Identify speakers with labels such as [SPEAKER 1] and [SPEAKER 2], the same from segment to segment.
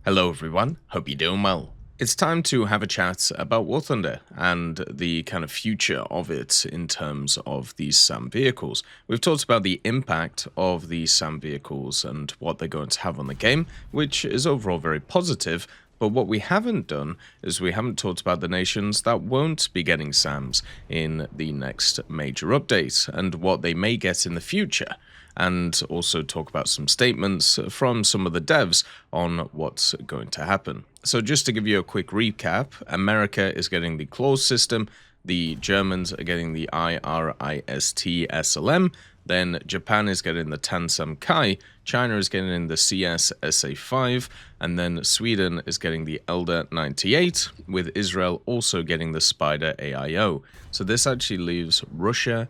[SPEAKER 1] Hello everyone, hope you're doing well. It's time to have a chat about warthunder and the kind of future of it in terms of these SAM vehicles. We've talked about the impact of these SAM vehicles and what they're going to have on the game, which is overall very positive. But what we haven't done is we haven't talked about the nations that won't be getting SAMs in the next major update and what they may get in the future, and also talk about some statements from some of the devs on what's going to happen. So just to give you a quick recap, America is getting the clause system, the Germans are getting the IRIS-T SLM, then Japan is getting the tan-samkai, China is getting the CS SA5, and then Sweden is getting the Elder 98, with Israel also getting the Spider AIO. So this actually leaves Russia,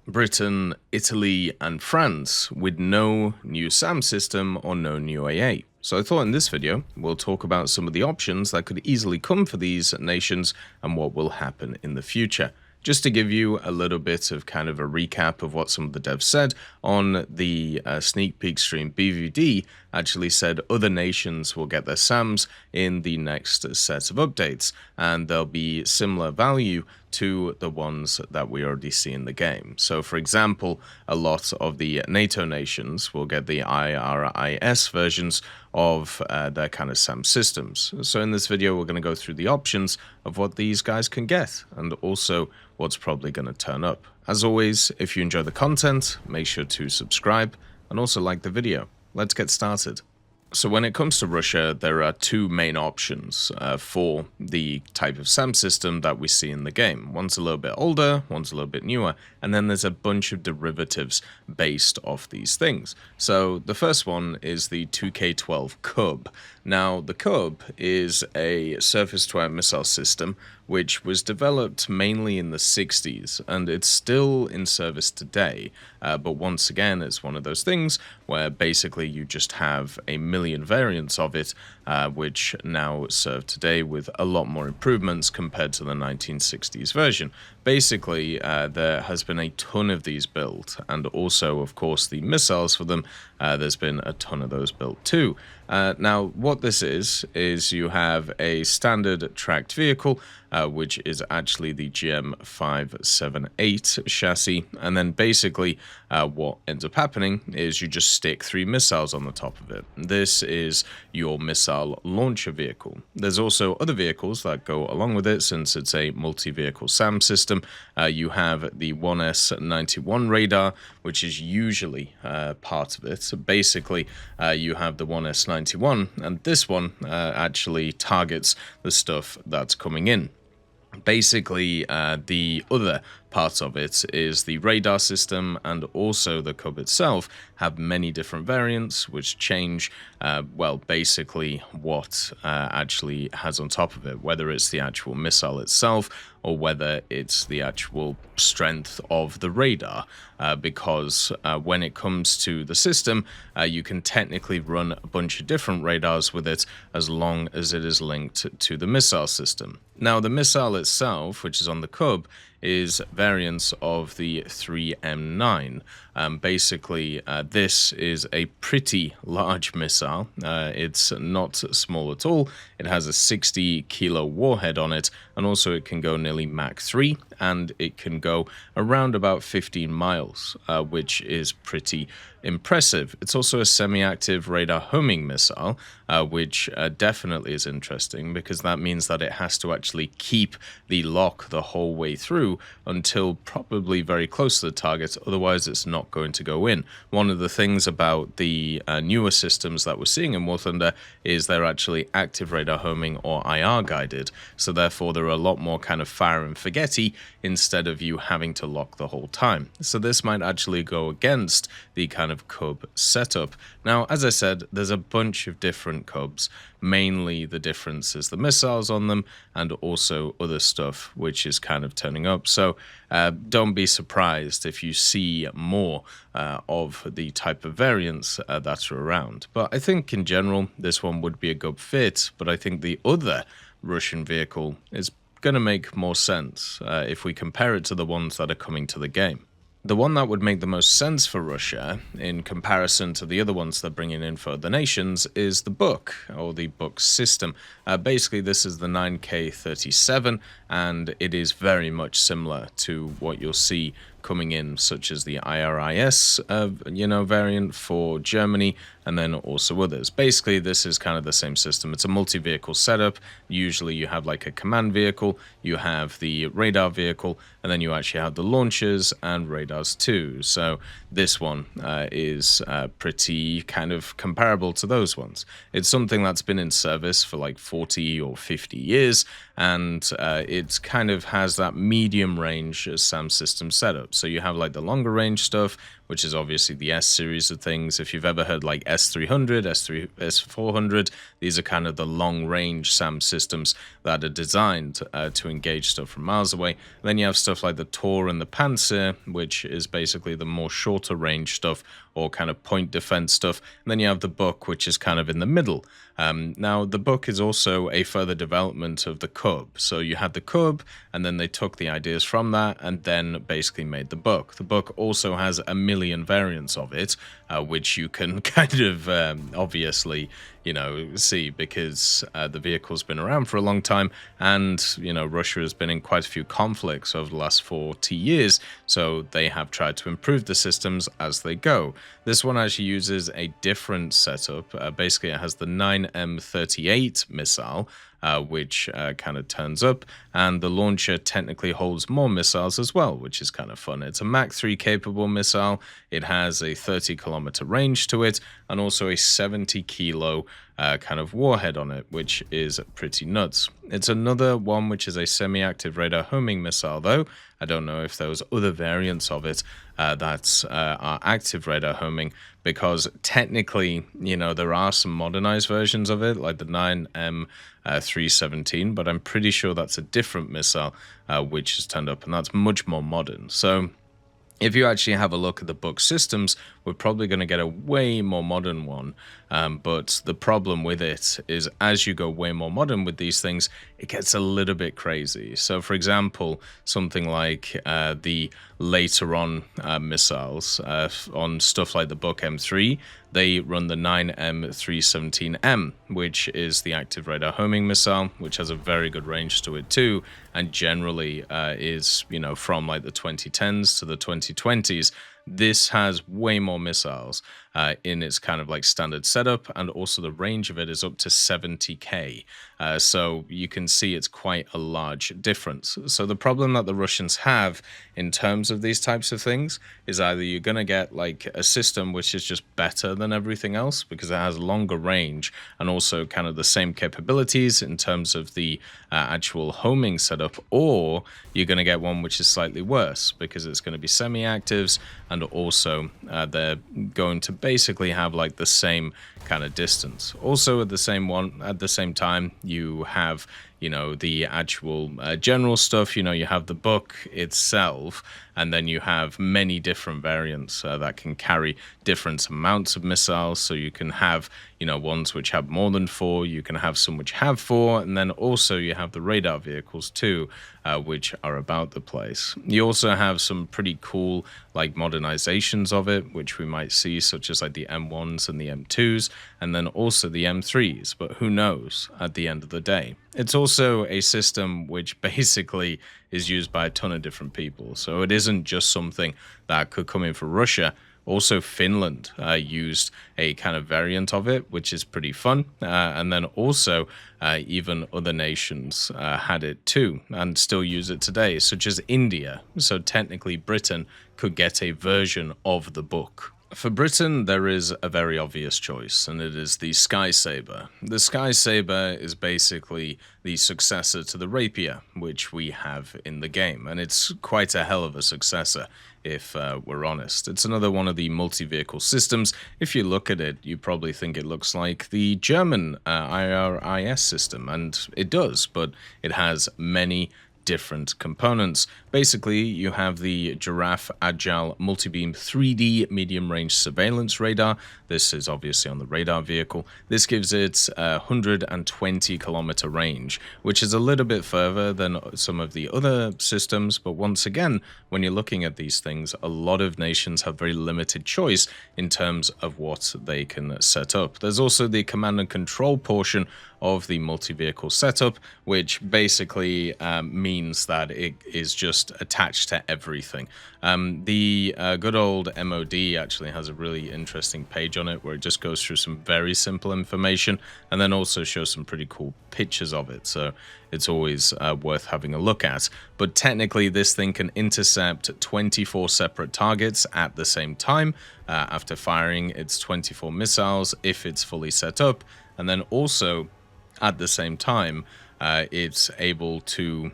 [SPEAKER 1] Britain, Italy, and France with no new SAM system or no new AA. So I thought in this video, we'll talk about some of the options that could easily come for these nations and what will happen in the future. Just to give you a little bit of kind of a recap of what some of the devs said on the sneak peek stream, BVD actually said other nations will get their SAMs in the next set of updates, and they'll be similar value to the ones that we already see in the game. So for example, a lot of the NATO nations will get the IRIS versions of their kind of SAM systems. So in this video, we're going to go through the options of what these guys can get and also what's probably going to turn up. As always, if you enjoy the content, make sure to subscribe and also like the video. Let's get started. So when it comes to Russia, there are two main options for the type of SAM system that we see in the game. One's a little bit older, one's a little bit newer, and then there's a bunch of derivatives based off these things. So the first one is the 2K12 Cub. Now, the Cub is a surface-to-air missile system which was developed mainly in the 60s, and it's still in service today. But once again, it's one of those things where basically you just have a million variants of it, which now serve today with a lot more improvements compared to the 1960s version. Basically, there has been a ton of these built, and also, of course, the missiles for them, there's been a ton of those built too. Now, what this is you have a standard tracked vehicle, which is actually the GM578 chassis, and then basically what ends up happening is you just stick 3 missiles on the top of it. This is your missile launcher vehicle. There's also other vehicles that go along with it, since it's a multi-vehicle SAM system. You have the 1S91 radar, which is usually part of it. So basically, you have the 1S91, and this one actually targets the stuff that's coming in. Basically, the other part of it is the radar system, and also the Cub itself have many different variants which change, well, basically what actually has on top of it, whether it's the actual missile itself or whether it's the actual strength of the radar, because when it comes to the system, you can technically run a bunch of different radars with it as long as it is linked to the missile system. Now, the missile itself, which is on the Cub, is variants of the 3M9. Basically, this is a pretty large missile. It's not small at all. It has a 60 kilo warhead on it, and also it can go nearly Mach 3, and it can go around about 15 miles, which is pretty impressive. It's also a semi-active radar homing missile, which definitely is interesting, because that means that it has to actually keep the lock the whole way through until probably very close to the target, otherwise it's not going to go in. One of the things about the newer systems that we're seeing in War Thunder is they're actually active radar homing or IR guided, so therefore they're a lot more kind of fire and forgetty instead of you having to lock the whole time. So this might actually go against the kind of Cub setup. Now, as I said, there's a bunch of different Cubs. Mainly the difference is the missiles on them, and also other stuff which is kind of turning up. So don't be surprised if you see more of the type of variants that are around. But I think in general, this one would be a good fit, but I think the other Russian vehicle is going to make more sense if we compare it to the ones that are coming to the game. The one that would make the most sense for Russia in comparison to the other ones they're bringing in for other nations is the book, or the book system. Basically, this is the 9K37, and it is very much similar to what you'll see coming in, such as the IRIS, variant for Germany, and then also others. Basically, this is kind of the same system. It's a multi-vehicle setup. Usually you have like a command vehicle, you have the radar vehicle, and then you actually have the launchers and radars too. So this one is pretty kind of comparable to those ones. It's something that's been in service for like 40 or 50 years, and it kind of has that medium range SAM system setup. So you have like the longer range stuff, which is obviously the S series of things. If you've ever heard like S300, S400, these are kind of the long range SAM systems that are designed to engage stuff from miles away. And then you have stuff like the Tor and the Panzer, which is basically the more shorter range stuff, or kind of point defense stuff. And then you have the Book, which is kind of in the middle. Now, the Book is also a further development of the Cub. So you had the Cub, and then they took the ideas from that and then basically made the Book. The Book also has a million variants of it, which you can kind of obviously, see, because the vehicle's been around for a long time, and, Russia has been in quite a few conflicts over the last 40 years, so they have tried to improve the systems as they go. This one actually uses a different setup. Basically, it has the 9M38 missile, which kind of turns up, and the launcher technically holds more missiles as well, which is kind of fun. It's a Mach 3 capable missile. It has a 30-kilometer range to it, and also a 70-kilo kind of warhead on it, which is pretty nuts. It's another one which is a semi-active radar homing missile, though. I don't know if there was other variants of it that are active radar homing, because technically, there are some modernized versions of it, like the 9M317, but I'm pretty sure that's a different missile which has turned up, and that's much more modern. So if you actually have a look at the Book systems, we're probably going to get a way more modern one. But the problem with it is, as you go way more modern with these things, it gets a little bit crazy. So, for example, something like the later on missiles on stuff like the Book M3, they run the 9M317M, which is the active radar homing missile, which has a very good range to it too, and generally is, from like the 2010s to the 2020s. This has way more missiles in its kind of like standard setup, and also the range of it is up to 70K. So you can see it's quite a large difference. So the problem that the Russians have in terms of these types of things is either you're going to get like a system which is just better than everything else because it has longer range and also kind of the same capabilities in terms of the actual homing setup, or you're going to get one which is slightly worse because it's going to be semi-actives, and also they're going to basically have like the same kind of distance. Also at the same time, you have the actual general stuff. You have the Book itself, and then you have many different variants that can carry different amounts of missiles. So you can have ones which have more than 4, you can have some which have 4, and then also you have the radar vehicles too, which are about the place. You also have some pretty cool like modernizations of it, which we might see, such as like the M1s and the M2s, and then also the M3s, but who knows at the end of the day. It's also a system which basically is used by a ton of different people, so it isn't just something that could come in for Russia. Also, Finland used a kind of variant of it, which is pretty fun. And then also even other nations had it too and still use it today, such as India. So technically Britain could get a version of the Book. For Britain, there is a very obvious choice, and it is the Sky Sabre. The Sky Sabre is basically the successor to the Rapier, which we have in the game, and it's quite a hell of a successor, if we're honest. It's another one of the multi-vehicle systems. If you look at it, you probably think it looks like the German IRIS system, and it does, but it has many different components. Basically, you have the Giraffe Agile Multibeam 3D Medium Range Surveillance Radar. This is obviously on the radar vehicle. This gives it a 120-kilometer range, which is a little bit further than some of the other systems. But once again, when you're looking at these things, a lot of nations have very limited choice in terms of what they can set up. There's also the command and control portion of the multi-vehicle setup, which basically means that it is just attached to everything. The good old MOD actually has a really interesting page on it where it just goes through some very simple information and then also shows some pretty cool pictures of it. So it's always worth having a look at. But technically, this thing can intercept 24 separate targets at the same time after firing its 24 missiles if it's fully set up. And then also, at the same time, it's able to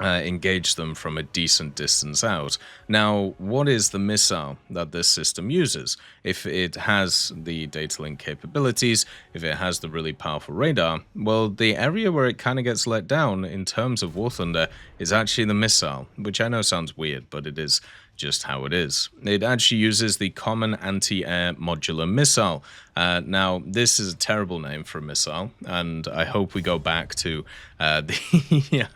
[SPEAKER 1] engage them from a decent distance out. Now, what is the missile that this system uses? If it has the data link capabilities, if it has the really powerful radar, well, the area where it kind of gets let down in terms of War Thunder is actually the missile, which I know sounds weird, but it is just how it is. It actually uses the Common Anti-Air Modular Missile. Now, this is a terrible name for a missile, and I hope we go back to I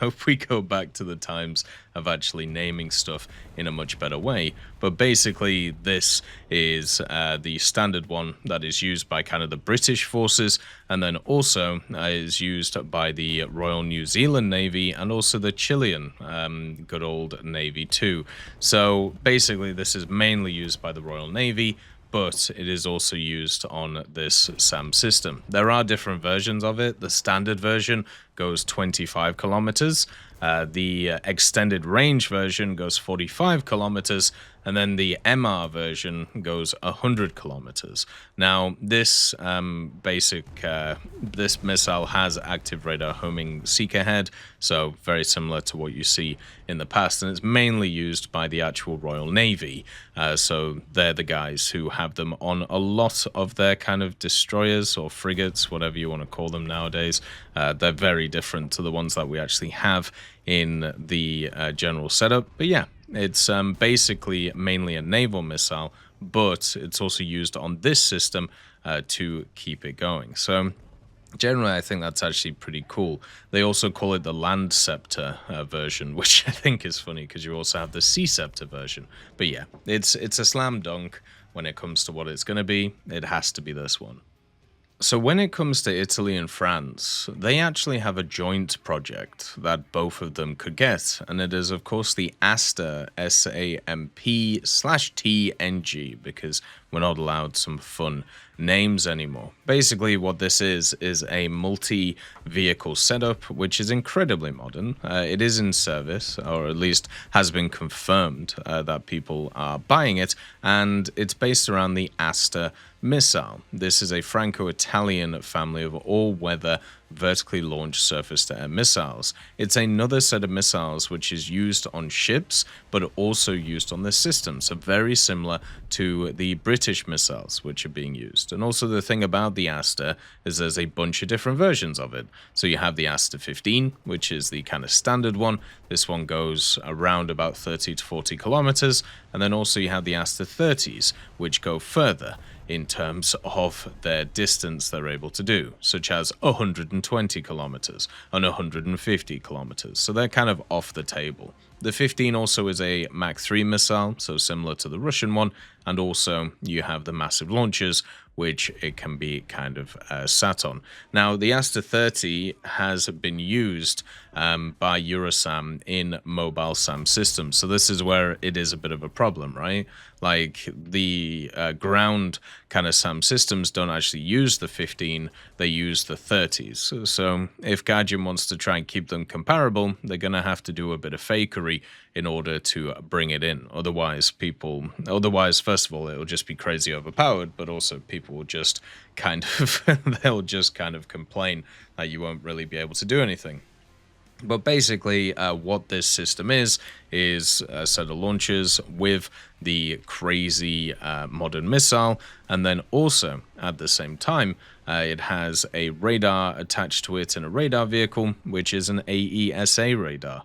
[SPEAKER 1] hope we go back to the times of actually naming stuff in a much better way. But basically, this is the standard one that is used by kind of the British forces, and then also is used by the Royal New Zealand Navy and also the Chilean good old Navy too. So basically, this is mainly used by the Royal Navy, but it is also used on this SAM system. There are different versions of it. The standard version goes 25 kilometers. The extended range version goes 45 kilometers, and then the MR version goes 100 kilometers. Now, this this missile has active radar homing seeker head, so very similar to what you see in the past, and it's mainly used by the actual Royal Navy. So they're the guys who have them on a lot of their kind of destroyers or frigates, whatever you want to call them nowadays. They're very different to the ones that we actually have in the general setup. But yeah, it's basically mainly a naval missile, but it's also used on this system to keep it going. So generally, I think that's actually pretty cool. They also call it the Land Scepter version, which I think is funny because you also have the Sea Scepter version. But yeah, it's a slam dunk when it comes to what it's going to be. It has to be this one. So when it comes to Italy and France, they actually have a joint project that both of them could get, and it is, of course, the Aster SAMP/TNG, because we're not allowed some fun names anymore. Basically, what this is a multi-vehicle setup, which is incredibly modern. It is in service, or at least has been confirmed that people are buying it, and it's based around the Aster missile. This is a Franco-Italian family of all-weather vertically launched surface-to-air missiles. It's another set of missiles which is used on ships, but also used on the system, so very similar to the British missiles which are being used. And also the thing about the Aster is there's a bunch of different versions of it. So you have the Aster 15, which is the kind of standard one. This one goes around about 30 to 40 kilometers, and then also you have the Aster 30s, which go further in terms of their distance they're able to do, such as 120 kilometers and 150 kilometers. So they're kind of off the table. The 15 also is a Mach 3 missile, so similar to the Russian one, and also you have the massive launchers, which it can be kind of sat on. Now, the Aster 30 has been used by Eurosam in mobile SAM systems, so this is where it is a bit of a problem, right? Like, the ground kind of SAM systems don't actually use the 15, they use the 30s. So if Guardian wants to try and keep them comparable, they're going to have to do a bit of fakery in order to bring it in. Otherwise, first of all, it will just be crazy overpowered, but also people will just kind of, they'll just kind of complain that you won't really be able to do anything. But basically, what this system is a set of launchers with the crazy modern missile, and then also, at the same time, it has a radar attached to it in a radar vehicle, which is an AESA radar.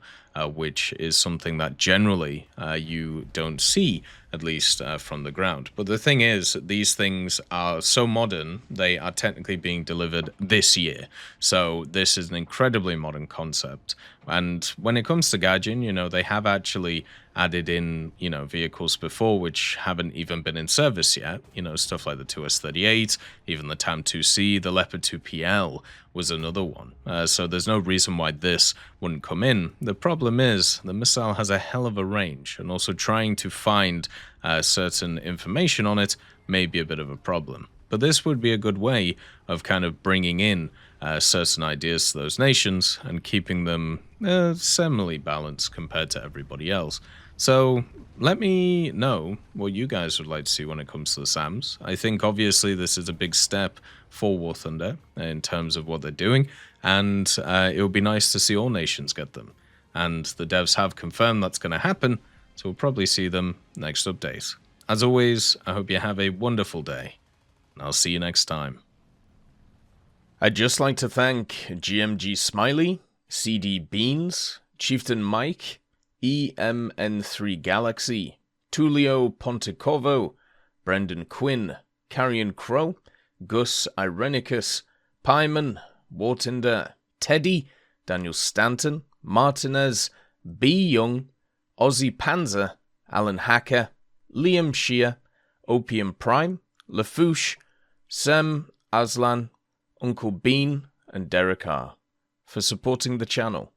[SPEAKER 1] which is something that generally you don't see, at least from the ground. But the thing is, these things are so modern, they are technically being delivered this year. So this is an incredibly modern concept. And when it comes to Gaijin, you know, they have actually added in, you know, vehicles before which haven't even been in service yet. You know, stuff like the 2S38, even the TAM2C, the Leopard 2PL was another one. So there's no reason why this wouldn't come in. The problem is the missile has a hell of a range, and also trying to find certain information on it may be a bit of a problem. But this would be a good way of kind of bringing in certain ideas to those nations and keeping them semi-balanced compared to everybody else. So let me know what you guys would like to see when it comes to the SAMs. I think obviously this is a big step for War Thunder in terms of what they're doing, and it would be nice to see all nations get them. And the devs have confirmed that's going to happen, so we'll probably see them next update. As always, I hope you have a wonderful day, and I'll see you next time. I'd just like to thank GMG Smiley, CD Beans, Chieftain Mike, EMN3 Galaxy, Tulio Pontecorvo, Brendan Quinn, Carrion Crow, Gus Irenicus, Pyman, Warthunder, Teddy, Daniel Stanton, Martinez, B. Young, Ozzy Panzer, Alan Hacker, Liam Shear, Opium Prime, Lafouche, Sem Aslan, Uncle Bean, and Derek R. for supporting the channel.